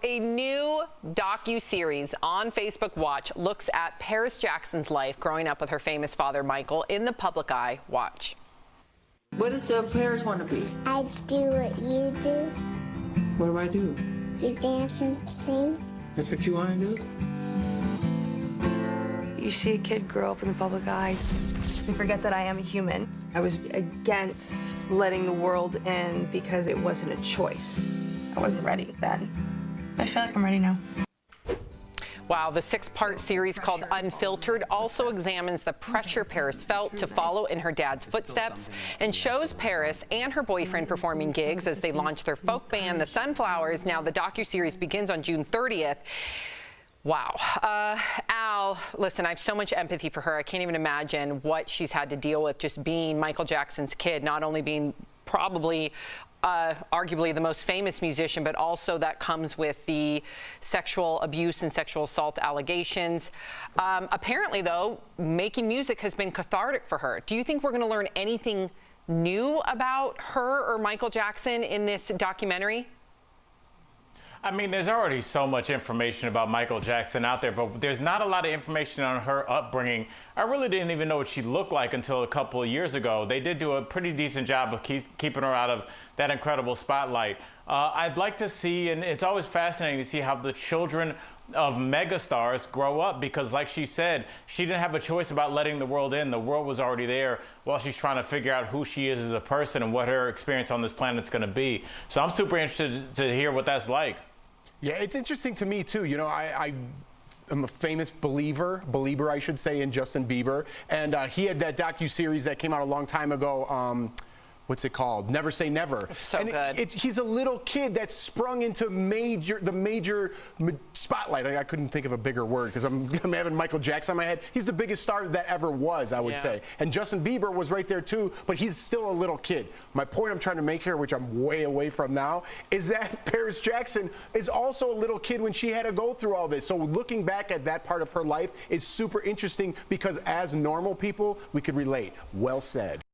A new docu-series on Facebook Watch looks at Paris Jackson's life growing up with her famous father, Michael, in the public eye. Watch. What does Paris want to be? I do what you do. What do I do? You dance and sing. That's what you want to do? You see a kid grow up in the public eye. You forget that I am a human. I was against letting the world in because it wasn't a choice. I wasn't ready then. I feel like I'm ready now. Wow, the 6-part series called Unfiltered also examines the pressure Paris felt to follow in her dad's footsteps and shows Paris and her boyfriend performing gigs as they launch their folk band, the Sunflowers. Now, the docuseries begins on June 30th. Wow. Al, listen, I have so much empathy for her. I can't even imagine what she's had to deal with just being Michael Jackson's kid, not only being probably arguably the most famous musician, but also that comes with the sexual abuse and sexual assault allegations. Apparently, though, making music has been cathartic for her. Do you think we're going to learn anything new about her or Michael Jackson in this documentary? I mean, there's already so much information about Michael Jackson out there, but there's not a lot of information on her upbringing. I really didn't even know what she looked like until a couple of years ago. They did do a pretty decent job of keeping her out of that incredible spotlight. I'd like to see, and it's always fascinating to see how the children of megastars grow up, because like she said, she didn't have a choice about letting the world in. The world was already there while she's trying to figure out who she is as a person and what her experience on this planet's going to be. So I'm super interested to hear what that's like. Yeah, it's interesting to me, too. You know, I'm a famous believer, I should say, in Justin Bieber. And he had that docu-series that came out a long time ago. What's it called? Never Say Never. So and good. He's a little kid that sprung into the major spotlight. I couldn't think of a bigger word because I'm having Michael Jackson on my head. He's the biggest star that ever was, I would say. And Justin Bieber was right there too, but he's still a little kid. My point I'm trying to make here, which I'm way away from now, is that Paris Jackson is also a little kid when she had to go through all this. So looking back at that part of her life is super interesting because as normal people, we could relate. Well said.